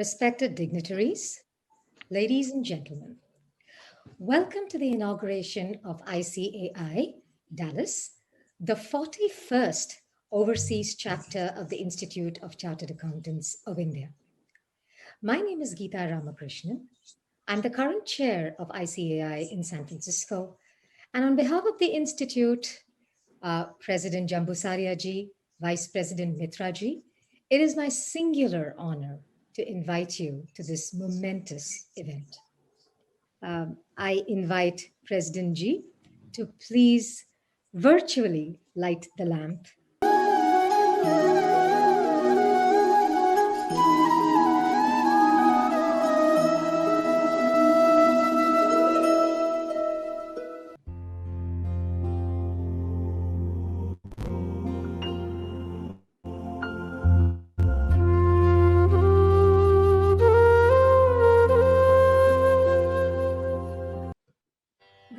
respected dignitaries, ladies and gentlemen, welcome to the inauguration of ICAI, Dallas, the 41st overseas chapter of the Institute of Chartered Accountants of India. My name is Geeta Ramakrishnan. I'm the current chair of ICAI in San Francisco. And on behalf of the Institute, President Jambusaria ji, Vice President Mitra ji, it is my singular honor to invite you to this momentous event. I invite President ji to please virtually light the lamp.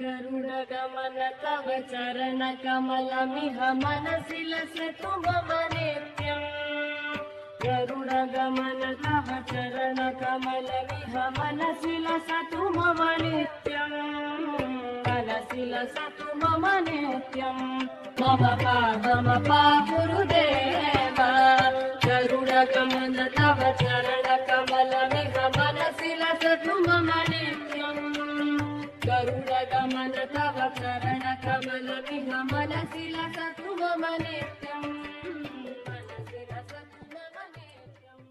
गरुडगमन तव चरण कमलमिह मनसि लसतु मम नित्यम् गरुडगमन तव चरण कमलमिह मनसि लसतु मम नित्यम् मनसि लसतु मम नित्यम् मम पादमपा गुरुदेव गरुडगमन तव चरण कमलमिह मनसि लसतु मम नित्यम् गरुडगमन तव चरण कमलमिह मनसि लसतु मम नित्यम् मनसि लसतु मम नित्यम्.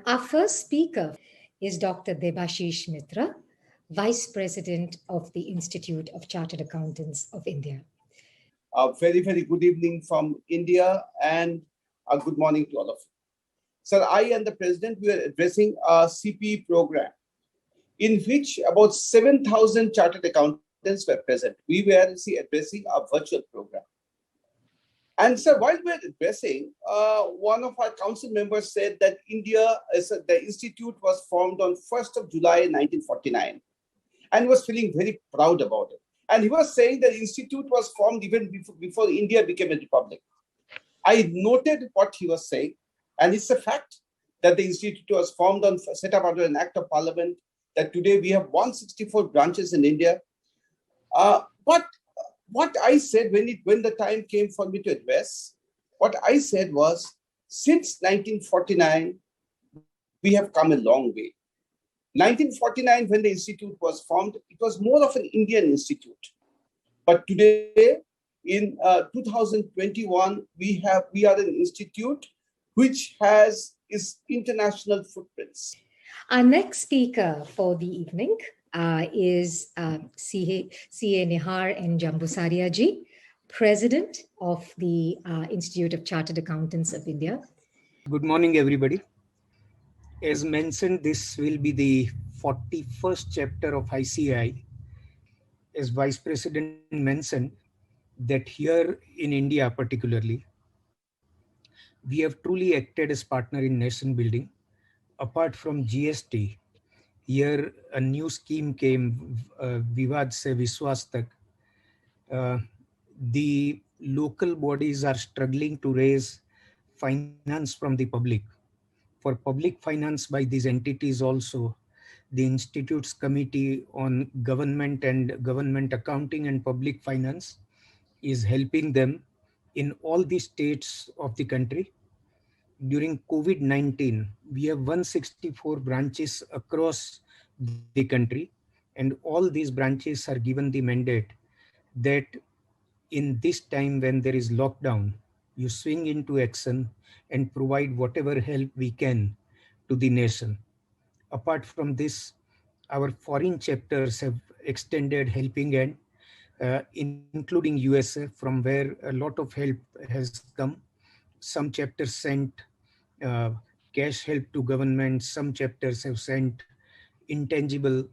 Our first speaker is Dr. Debashish Mitra, Vice President of the Institute of Chartered Accountants of India. A very, very good evening from India and a good morning to all of you. Sir, I and the President, we are addressing a CPE program in which about 7,000 chartered accountants were present. We were addressing a virtual program. And so while we were addressing, one of our council members said that the institute was formed on 1st of July 1949 and was feeling very proud about it. And he was saying that the institute was formed even before India became a republic. I noted what he was saying, and it's a fact that the institute was set up under an act of parliament, that today we have 164 branches in India. But what I said when the time came for me to address, what I said was, since 1949, we have come a long way. 1949, when the institute was formed, it was more of an Indian institute. But today, in 2021, we are an institute which has its international footprints. Our next speaker for the evening is CA Nihar N. Jambusaria ji, President of the Institute of Chartered Accountants of India. Good morning, everybody. As mentioned, this will be the 41st chapter of ICAI. As Vice President mentioned, that here in India particularly, we have truly acted as partner in nation building. Apart from GST, here a new scheme came, Vivad Se Vishwas Tak. The local bodies are struggling to raise finance from the public. For public finance by these entities also, the Institute's Committee on Government and Government Accounting and Public Finance is helping them in all the states of the country. During COVID-19, we have 164 branches across the country, and all these branches are given the mandate that in this time when there is lockdown, you swing into action and provide whatever help we can to the nation. Apart from this, our foreign chapters have extended helping hand, including USA, from where a lot of help has come. Some chapters sent cash help to government. Some chapters have sent intangible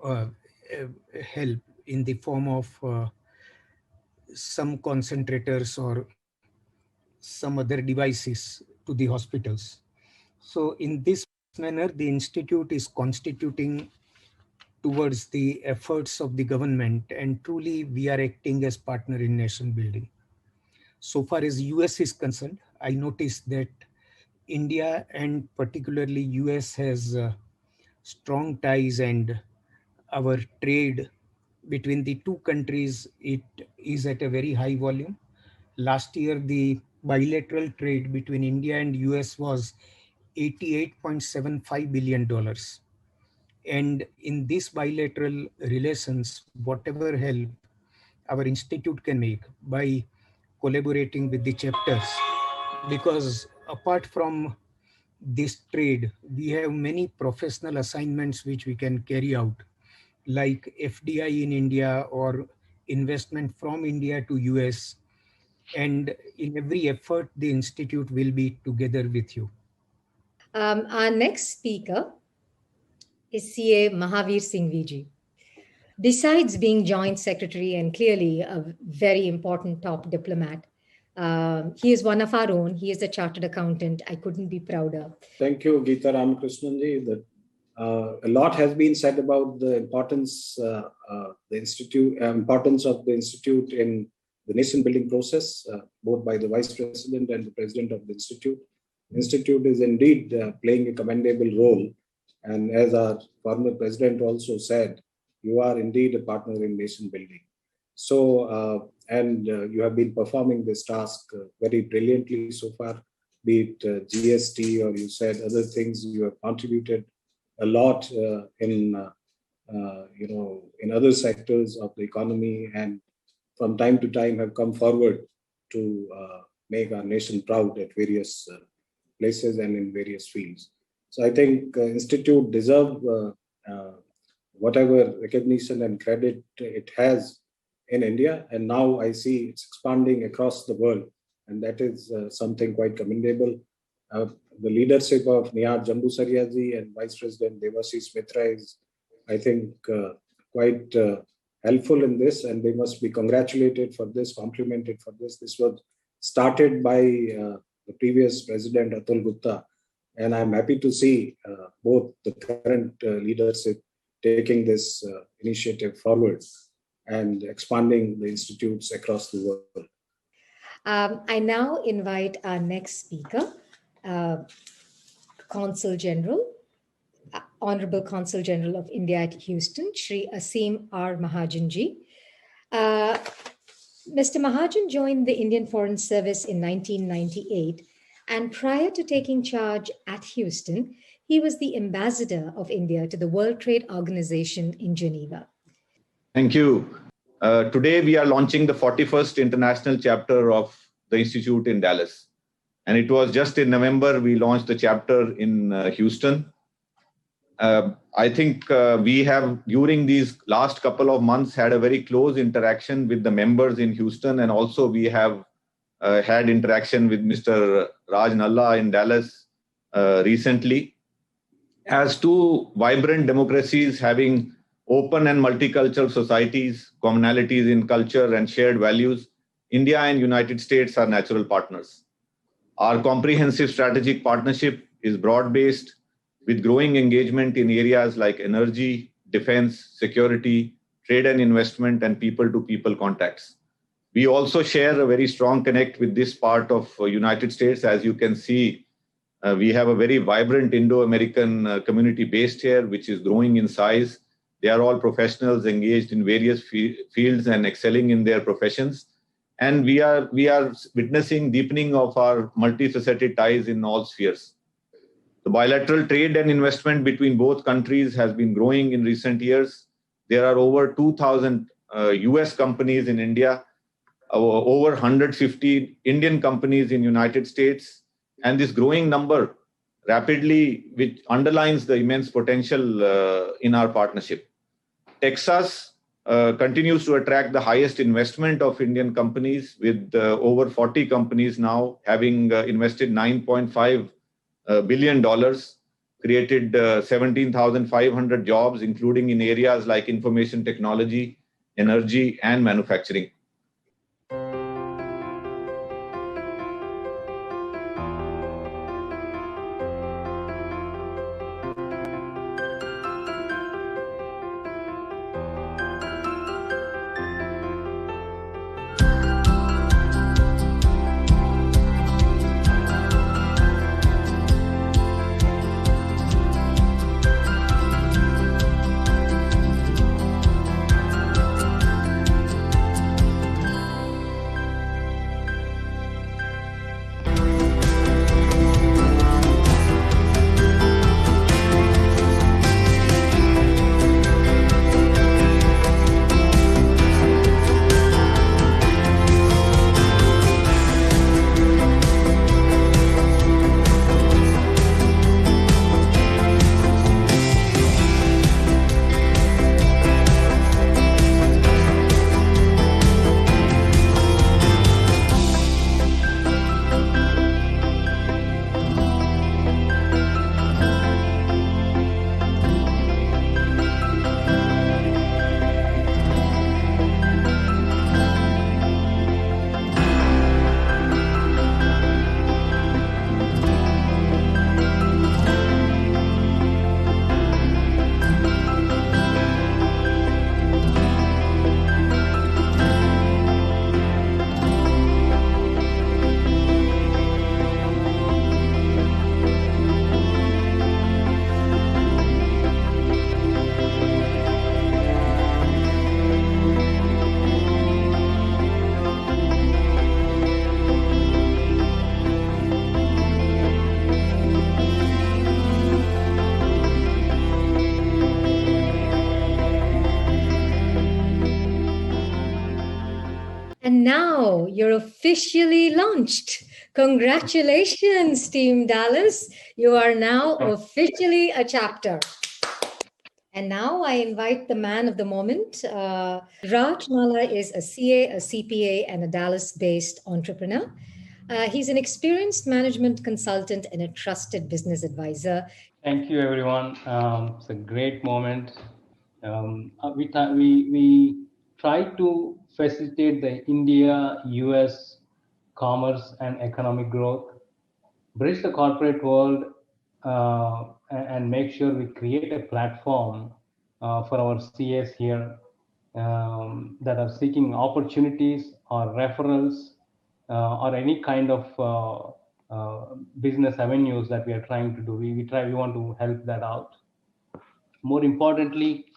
help in the form of some concentrators or some other devices to the hospitals. So in this manner, the institute is constituting towards the efforts of the government, and truly we are acting as partner in nation building. So far as US is concerned, I noticed that India and particularly US has strong ties, and our trade between the two countries, it is at a very high volume. Last year, the bilateral trade between India and US was $88.75 billion. And in these bilateral relations, whatever help our institute can make by collaborating with the chapters, because apart from this trade, we have many professional assignments which we can carry out, like FDI in India or investment from India to US. And in every effort, the institute will be together with you. Our next speaker is CA Mahavir Singh Vijay. Besides being Joint Secretary and clearly a very important top diplomat, he is one of our own. He is a chartered accountant. I couldn't be prouder. Thank you, Geeta Ramakrishnan-ji. A lot has been said about the importance importance of the institute in the nation building process, both by the Vice President and the President of the institute. The institute is indeed playing a commendable role, and as our former President also said, you are indeed a partner in nation building. So, you have been performing this task very brilliantly so far, be it GST or you said other things. You have contributed a lot in other sectors of the economy, and from time to time have come forward to make our nation proud at various places and in various fields. So I think institute deserve whatever recognition and credit it has in India, and now I see it's expanding across the world, and that is something quite commendable. The leadership of Nihar Jambusariya-ji and Vice President Debashish Mitra is, I think, quite helpful in this, and they must be congratulated for this, complimented for this. This was started by the previous President Atul Gupta, and I'm happy to see both the current leadership taking this initiative forward and expanding the institutes across the world. I now invite our next speaker, Consul General, Honorable Consul General of India at Houston, Shri Asim R. Mahajanji. Mr. Mahajan joined the Indian Foreign Service in 1998, and prior to taking charge at Houston, he was the ambassador of India to the World Trade Organization in Geneva. Thank you. Today, we are launching the 41st International Chapter of the Institute in Dallas. And it was just in November, we launched the chapter in Houston. I think we have, during these last couple of months, had a very close interaction with the members in Houston. And also we have had interaction with Mr. Raj Nalla in Dallas recently. As two vibrant democracies having open and multicultural societies, commonalities in culture and shared values, India and United States are natural partners. Our comprehensive strategic partnership is broad-based, with growing engagement in areas like energy, defense, security, trade and investment, and people-to-people contacts. We also share a very strong connect with this part of United States. As you can see, we have a very vibrant Indo-American community based here, which is growing in size. They are all professionals engaged in various fields and excelling in their professions. And we are witnessing deepening of our multifaceted ties in all spheres. The bilateral trade and investment between both countries has been growing in recent years. There are over 2,000 US companies in India, over 150 Indian companies in United States, and this growing number rapidly, which underlines the immense potential in our partnership. Texas continues to attract the highest investment of Indian companies, with over 40 companies now having invested $9.5 billion, created 17,500 jobs, including in areas like information technology, energy, and manufacturing. And now you're officially launched. Congratulations, Team Dallas. You are now officially a chapter. And now I invite the man of the moment. Raj Mala is a CA, a CPA, and a Dallas-based entrepreneur. He's an experienced management consultant and a trusted business advisor. Thank you, everyone. It's a great moment. We try to facilitate the India-US commerce and economic growth, bridge the corporate world, and make sure we create a platform for our CAs here that are seeking opportunities or referrals or any kind of business avenues that we are trying to do. We want to help that out. More importantly,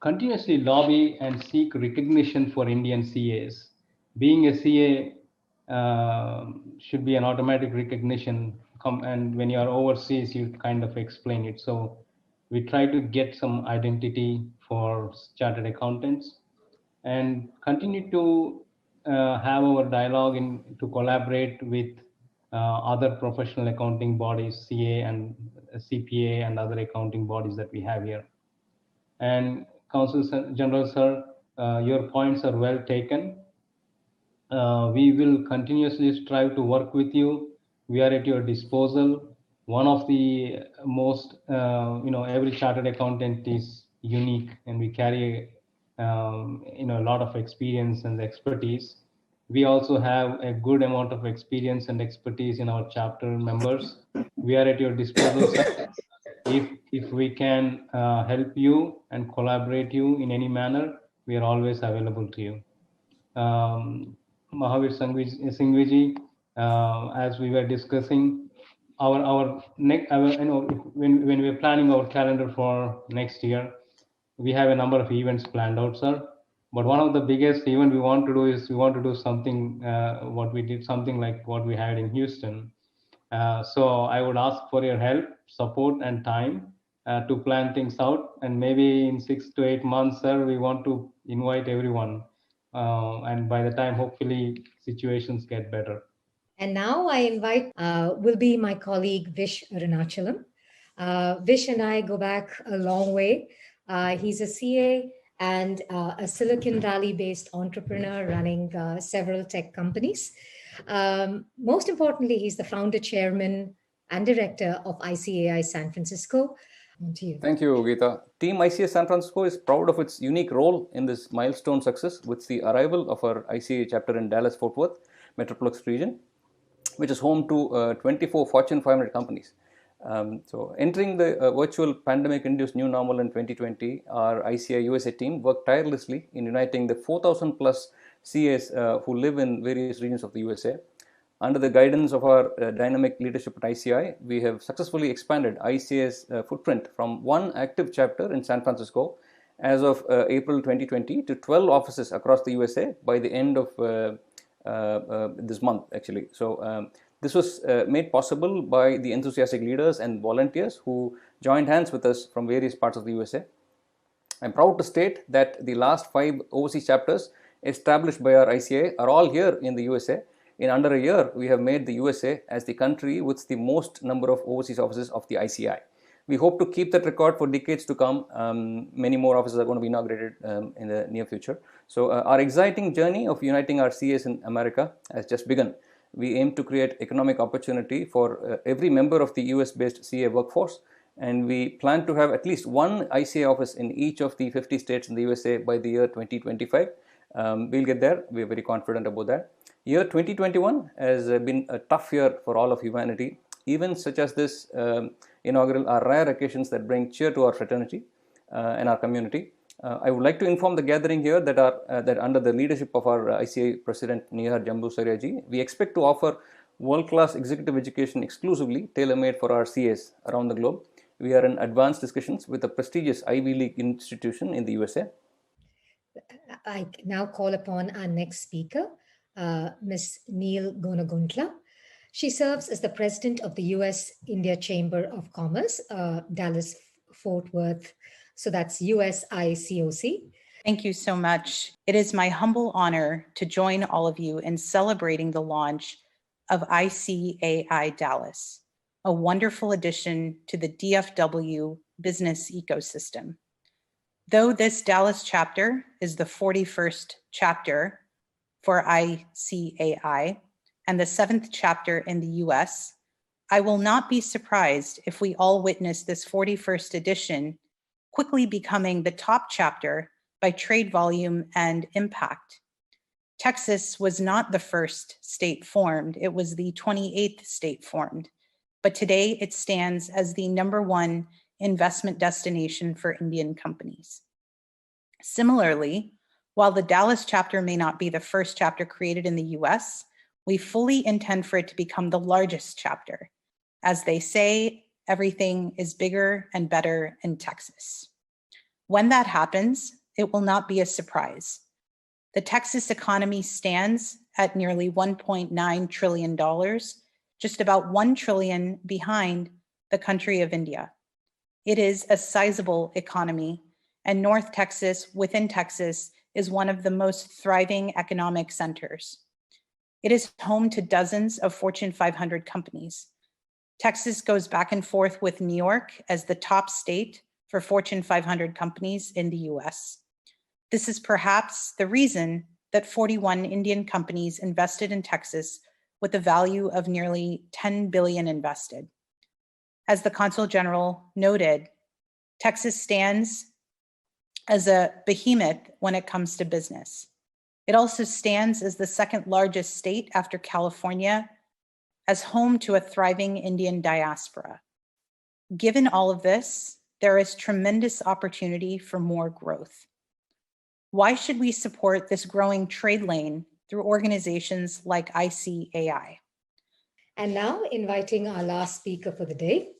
continuously lobby and seek recognition for Indian CAs. Being a CA should be an automatic recognition. And when you are overseas, you kind of explain it. So we try to get some identity for chartered accountants and continue to have our dialogue to collaborate with other professional accounting bodies, CA and CPA and other accounting bodies that we have here. And Counsel General, sir, your points are well taken. We will continuously strive to work with you. We are at your disposal. One of the most, every chartered accountant is unique, and we carry, a lot of experience and expertise. We also have a good amount of experience and expertise in our chapter members. We are at your disposal, sir. If we can help you and collaborate you in any manner, we are always available to you. Mahavir Singhji, as we were discussing, our next, when we are planning our calendar for next year, we have a number of events planned out, sir. But one of the biggest event we want to do is something something like what we had in Houston. So I would ask for your help, support, and time to plan things out. And maybe in 6 to 8 months, sir, we want to invite everyone. And by the time, hopefully, situations get better. And now I invite, will be my colleague Vish Arunachalam. Vish and I go back a long way. He's a CA and a Silicon Valley-based entrepreneur running several tech companies. Most importantly, he's the founder, chairman, and director of ICAI San Francisco. On to you. Thank you, Geeta. Team ICAI San Francisco is proud of its unique role in this milestone success with the arrival of our ICAI chapter in Dallas-Fort Worth Metroplex region, which is home to 24 Fortune 500 companies. So entering the virtual pandemic-induced new normal in 2020, our ICAI USA team worked tirelessly in uniting the 4,000 plus CAs who live in various regions of the USA. Under the guidance of our dynamic leadership at ICAI, we have successfully expanded ICAI's footprint from one active chapter in San Francisco as of April 2020 to 12 offices across the USA by the end of this month, actually. So this was made possible by the enthusiastic leaders and volunteers who joined hands with us from various parts of the USA. I'm proud to state that the last 5 overseas chapters established by our ICAI are all here in the USA. In under a year, we have made the USA as the country with the most number of overseas offices of the ICAI. We hope to keep that record for decades to come. Many more offices are going to be inaugurated in the near future. So our exciting journey of uniting our CAs in America has just begun. We aim to create economic opportunity for every member of the US-based CA workforce, and we plan to have at least one ICAI office in each of the 50 states in the USA by the year 2025. We'll get there. We're very confident about that. Year 2021 has been a tough year for all of humanity. Events such as this inaugural are rare occasions that bring cheer to our fraternity and our community. I would like to inform the gathering here that under the leadership of our ICAI President Nihar Jambu we expect to offer world-class executive education exclusively tailor-made for our CAs around the globe. We are in advanced discussions with a prestigious Ivy League institution in the USA. I now call upon our next speaker, Ms. Neil Gonaguntla. She serves as the president of the US-India Chamber of Commerce, Dallas-Fort Worth. So that's USICOC. Thank you so much. It is my humble honor to join all of you in celebrating the launch of ICAI Dallas, a wonderful addition to the DFW business ecosystem. Though this Dallas chapter is the 41st chapter for ICAI and the 7th chapter in the US, I will not be surprised if we all witness this 41st edition quickly becoming the top chapter by trade volume and impact. Texas was not the first state formed, it was the 28th state formed, but today it stands as the #1 investment destination for Indian companies. Similarly, while the Dallas chapter may not be the first chapter created in the US, we fully intend for it to become the largest chapter. As they say, everything is bigger and better in Texas. When that happens, it will not be a surprise. The Texas economy stands at nearly $1.9 trillion, just about $1 trillion behind the country of India. It is a sizable economy, and North Texas within Texas is one of the most thriving economic centers. It is home to dozens of Fortune 500 companies. Texas goes back and forth with New York as the top state for Fortune 500 companies in the US. This is perhaps the reason that 41 Indian companies invested in Texas with a value of nearly 10 billion invested. As the Consul General noted, Texas stands as a behemoth when it comes to business. It also stands as the second largest state after California, as home to a thriving Indian diaspora. Given all of this, there is tremendous opportunity for more growth. Why should we support this growing trade lane through organizations like ICAI? And now inviting our last speaker for the day,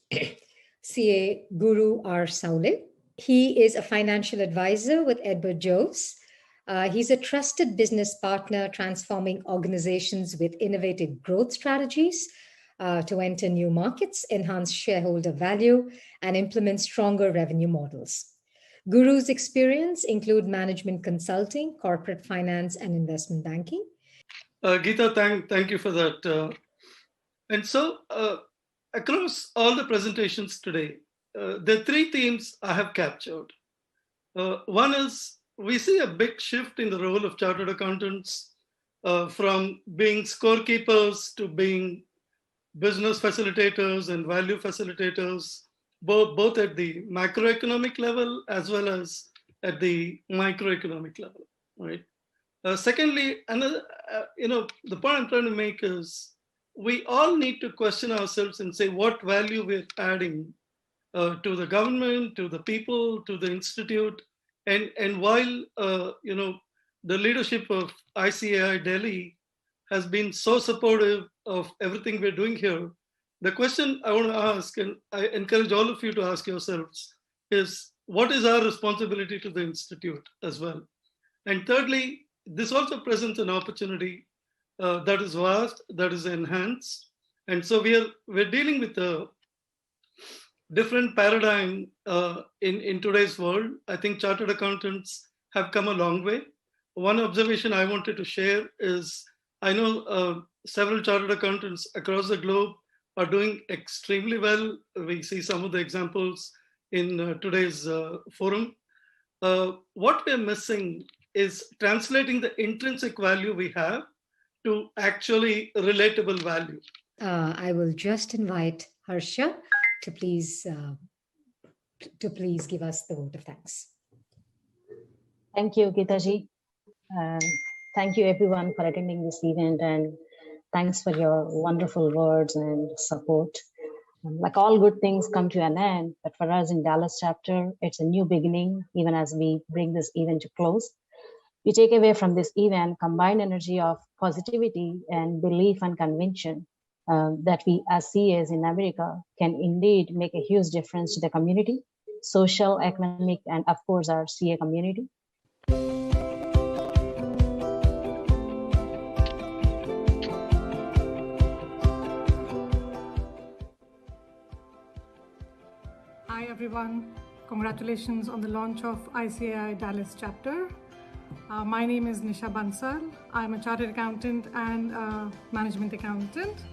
CA Guru R. Saule. He is a financial advisor with Edward Jones. He's a trusted business partner transforming organizations with innovative growth strategies to enter new markets, enhance shareholder value, and implement stronger revenue models. Guru's experience include management consulting, corporate finance, and investment banking. Geeta, thank you for that. And so across all the presentations today, there are three themes I have captured. One is we see a big shift in the role of chartered accountants from being scorekeepers to being business facilitators and value facilitators, both at the macroeconomic level as well as at the microeconomic level, right? Secondly, another, the point I'm trying to make is we all need to question ourselves and say what value we're adding to the government, to the people, to the institute. And while, the leadership of ICAI Delhi has been so supportive of everything we're doing here, the question I want to ask, and I encourage all of you to ask yourselves, is what is our responsibility to the institute as well? And thirdly, this also presents an opportunity that is vast, that is enhanced. And so we're dealing with a different paradigm in today's world. I think chartered accountants have come a long way. One observation I wanted to share is I know several chartered accountants across the globe are doing extremely well. We see some of the examples in today's forum. What we're missing is translating the intrinsic value we have to actually relatable value. I will just invite Harsha to please give us the vote of thanks. Thank you, Geetaji. Thank you everyone for attending this event, and thanks for your wonderful words and support. Like all good things come to an end, but for us in Dallas chapter, it's a new beginning, even as we bring this event to close. We take away from this event combined energy of positivity and belief and conviction that we as CAs in America can indeed make a huge difference to the community, social, economic, and of course our CA community. Hi everyone, Congratulations on the launch of ICAI Dallas chapter. My name is Nisha Bansal. I'm a chartered accountant and a management accountant.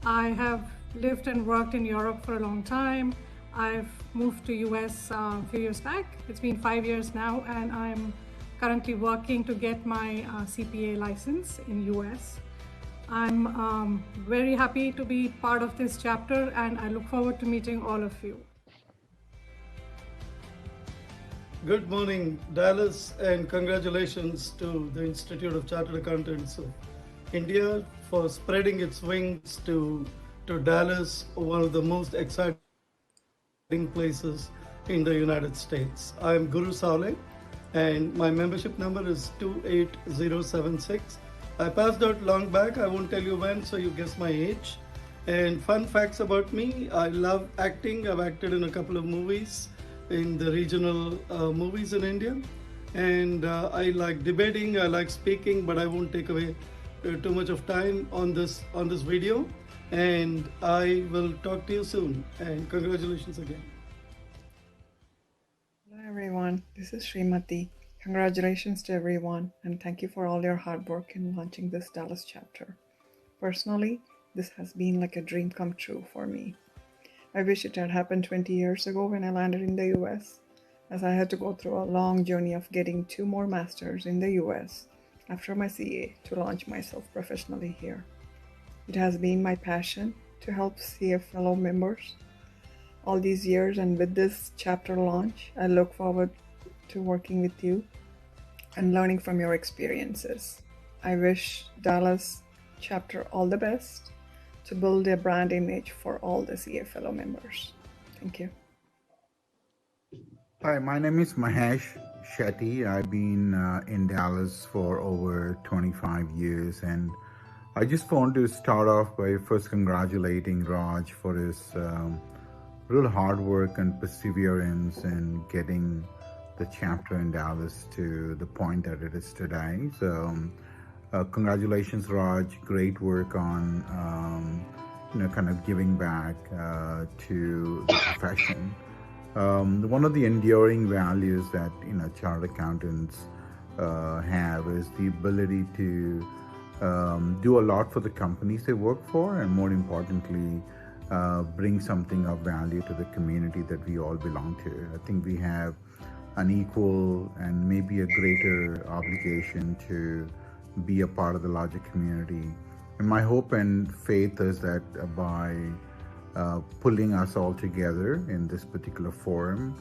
I have lived and worked in Europe for a long time. I've moved to US a few years back. It's been 5 years now, and I'm currently working to get my CPA license in US. I'm very happy to be part of this chapter, and I look forward to meeting all of you. Good morning, Dallas, and congratulations to the Institute of Chartered Accountants of India for spreading its wings to Dallas, one of the most exciting places in the United States. I'm Guru Saule, and my membership number is 28076. I passed out long back. I won't tell you when, so you guess my age. And fun facts about me: I love acting. I've acted in a couple of movies, in the regional movies in India, and I like debating, I like speaking, but I won't take away too much of time on this video, and I will talk to you soon, and congratulations again. Hello everyone, this is Srimati. Congratulations to everyone, and thank you for all your hard work in launching this Dallas chapter. Personally, this has been like a dream come true for me. I wish it had happened 20 years ago when I landed in the US, as I had to go through a long journey of getting 2 more masters in the US after my CA to launch myself professionally here. It has been my passion to help CA fellow members all these years, and with this chapter launch, I look forward to working with you and learning from your experiences. I wish Dallas chapter all the best to build a brand image for all the CA fellow members. Thank you. Hi, my name is Mahesh Shetty. I've been in Dallas for over 25 years, and I just want to start off by first congratulating Raj for his real hard work and perseverance in getting the chapter in Dallas to the point that it is today. So congratulations, Raj. Great work on kind of giving back to the profession. One of the enduring values that chartered accountants have is the ability to do a lot for the companies they work for, and more importantly, bring something of value to the community that we all belong to. I think we have an equal and maybe a greater obligation to be a part of the larger community. And my hope and faith is that by pulling us all together in this particular forum,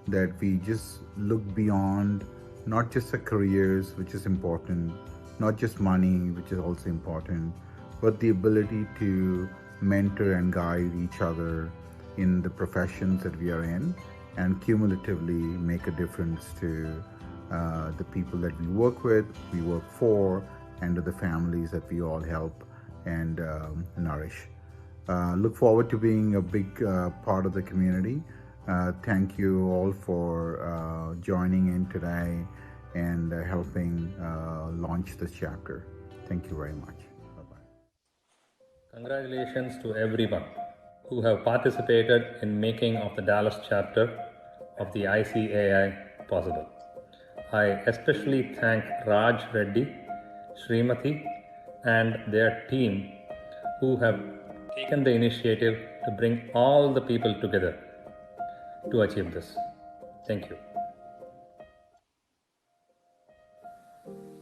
that we just look beyond not just our careers, which is important, not just money, which is also important, but the ability to mentor and guide each other in the professions that we are in, and cumulatively make a difference to the people that we work with, we work for, and to the families that we all help and nourish. Look forward to being a big part of the community. Thank you all for joining in today and helping launch this chapter. Thank you very much. Bye-bye. Congratulations to everyone who have participated in making of the Dallas chapter of the ICAI possible. I especially thank Raj Reddy, Srimati, and their team who have taken the initiative to bring all the people together to achieve this. Thank you.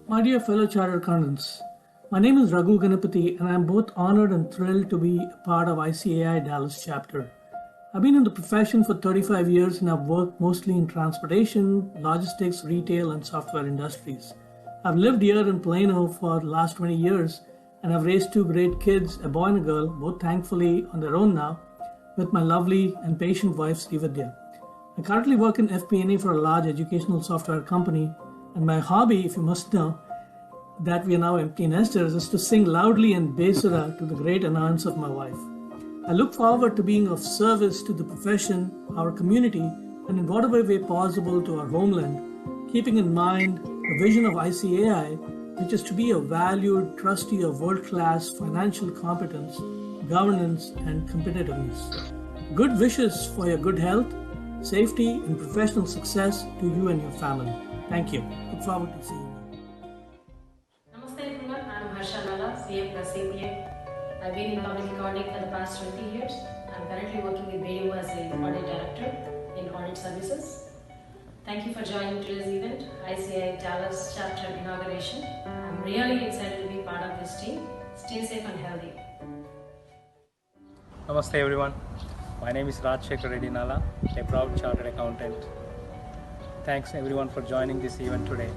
My dear fellow chartered accountants, my name is Raghu Ganapati, and I am both honored and thrilled to be a part of ICAI Dallas chapter. I've been in the profession for 35 years and I've worked mostly in transportation, logistics, retail, and software industries. I've lived here in Plano for the last 20 years, and I've raised 2 great kids, a boy and a girl, both thankfully on their own now, with my lovely and patient wife, Srividya. I currently work in FP&A for a large educational software company, and my hobby, if you must know, that we are now empty nesters, is to sing loudly and basura to the great annoyance of my wife. I look forward to being of service to the profession, our community, and in whatever way possible to our homeland, keeping in mind the vision of ICAI, which is to be a valued trustee of world-class financial competence, governance, and competitiveness. Good wishes for your good health, safety, and professional success to you and your family. Thank you. Look forward to seeing you. Namaste everyone, I'm Harsha Nala, CA plus CPA. I've been in public accounting for the past 20 years. I'm currently working with BDO as an audit director in audit services. Thank you for joining today's event, ICAI Dallas chapter inauguration. I'm really excited to be part of this team. Stay safe and healthy. Namaste everyone. My name is Rajshekhar Reddy Nala, a proud chartered accountant. Thanks everyone for joining this event today.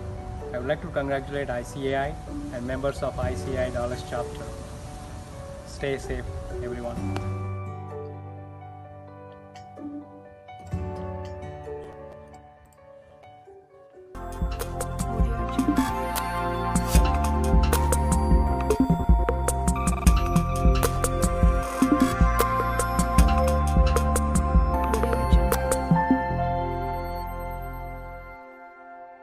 I would like to congratulate ICAI and members of ICAI Dallas chapter. Stay safe everyone.